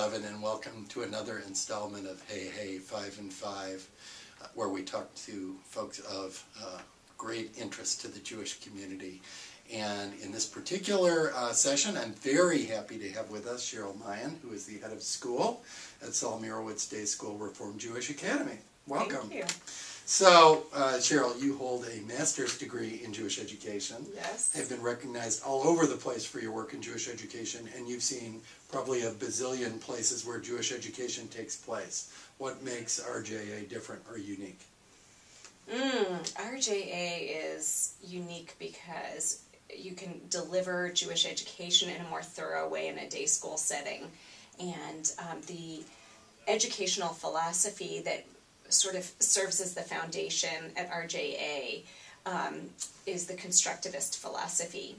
Levin, and welcome to another installment of Hey Hey 5 and 5, where we talk to folks of great interest to the Jewish community. And in this particular session, I'm very happy to have with us Cheryl Maayan, who is the head of school at Saul Mirowitz Day School, Reformed Jewish Academy. Welcome. Thank you. So, Cheryl, you hold a master's degree in Jewish education. Yes. Have been recognized all over the place for your work in Jewish education, and you've seen probably a bazillion places where Jewish education takes place. What makes RJA different or unique? RJA is unique because you can deliver Jewish education in a more thorough way in a day school setting. And the educational philosophy that sort of serves as the foundation at RJA is the constructivist philosophy.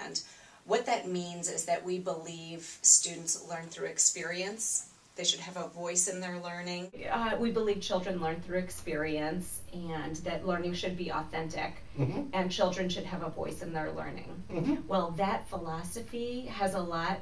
And what that means is that we believe students learn through experience. They should have a voice in their learning. We believe children learn through experience, and that learning should be authentic, and children should have a voice in their learning. Well, that philosophy has a lot.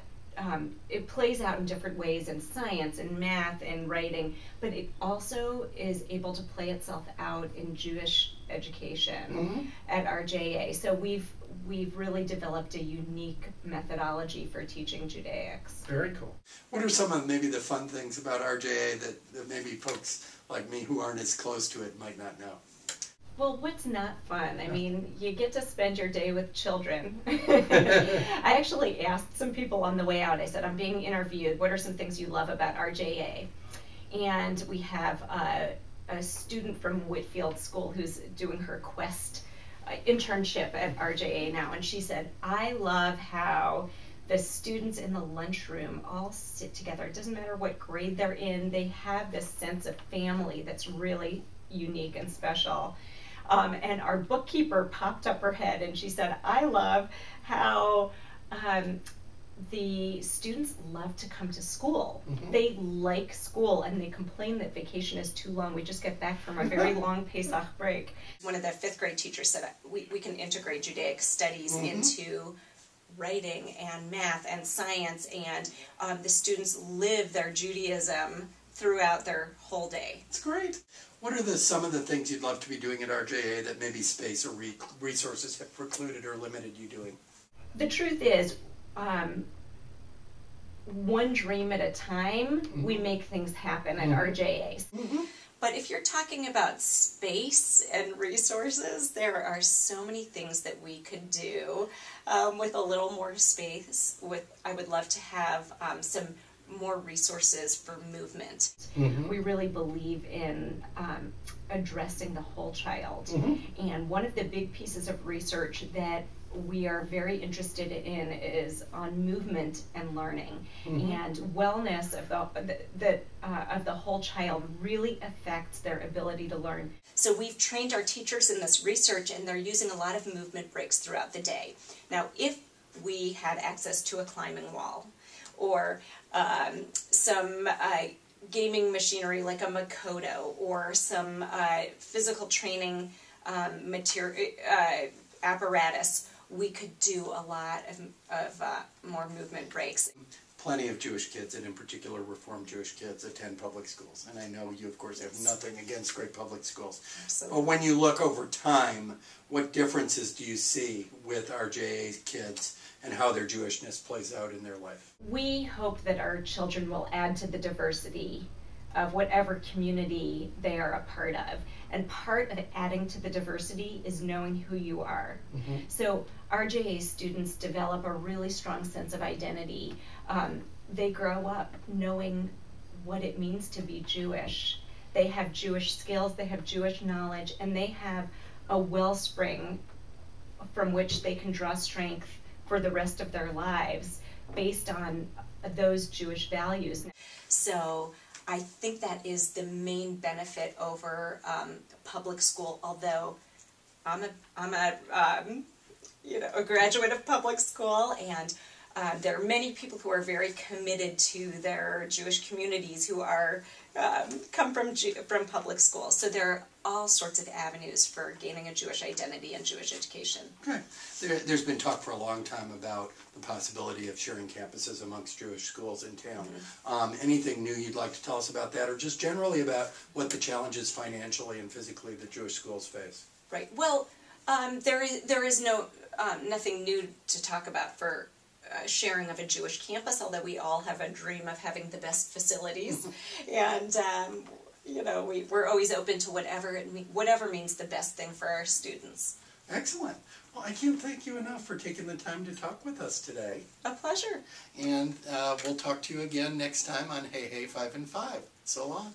It plays out in different ways in science, in math, in writing, but it also is able to play itself out in Jewish education at RJA. So we've really developed a unique methodology for teaching Judaics. Very cool. What are some of maybe the fun things about RJA that maybe folks like me who aren't as close to it might not know? Well, what's not fun? I mean, you get to spend your day with children. I actually asked some people on the way out, I said, I'm being interviewed, what are some things you love about RJA? And we have a student from Whitfield School who's doing her Quest internship at RJA now, and she said, I love how the students in the lunchroom all sit together. It doesn't matter what grade they're in, they have this sense of family that's really unique and special. And our bookkeeper popped up her head and she said, I love how the students love to come to school. They like school and they complain that vacation is too long. We just get back from a very long Pesach break. One of the 5th grade teachers said we can integrate Judaic studies into writing and math and science, and the students live their Judaism throughout their whole day. It's great. What are some of the things you'd love to be doing at RJA that maybe space or resources have precluded or limited you doing? The truth is, one dream at a time, we make things happen at RJA. But if you're talking about space and resources, there are so many things that we could do with a little more space. I would love to have some more resources for movement. We really believe in addressing the whole child. And one of the big pieces of research that we are very interested in is on movement and learning. And wellness of the whole child really affects their ability to learn. So we've trained our teachers in this research, and they're using a lot of movement breaks throughout the day. Now, if we had access to a climbing wall, or some gaming machinery like a Makoto, or some physical training apparatus, we could do a lot of more movement breaks. Plenty of Jewish kids, and in particular Reformed Jewish kids, attend public schools. And I know you, of course, have nothing against great public schools. Absolutely. But when you look over time, what differences do you see with RJA kids and how their Jewishness plays out in their life? We hope that our children will add to the diversity of whatever community they are a part of. And part of adding to the diversity is knowing who you are. So RJA students develop a really strong sense of identity. They grow up knowing what it means to be Jewish. They have Jewish skills, they have Jewish knowledge, and they have a wellspring from which they can draw strength for the rest of their lives based on those Jewish values. So I think that is the main benefit over public school, although I'm a graduate of public school, and there are many people who are very committed to their Jewish communities who are come from public schools. So there are all sorts of avenues for gaining a Jewish identity and Jewish education. Okay. There's been talk for a long time about the possibility of sharing campuses amongst Jewish schools in town. Anything new you'd like to tell us about that, or just generally about what the challenges financially and physically that Jewish schools face? Right. Well, there is nothing new to talk about for sharing of a Jewish campus, although we all have a dream of having the best facilities, and we're always open to whatever means the best thing for our students. Excellent. Well, I can't thank you enough for taking the time to talk with us today. A pleasure. And we'll talk to you again next time on Hey Hey 5 and 5. So long.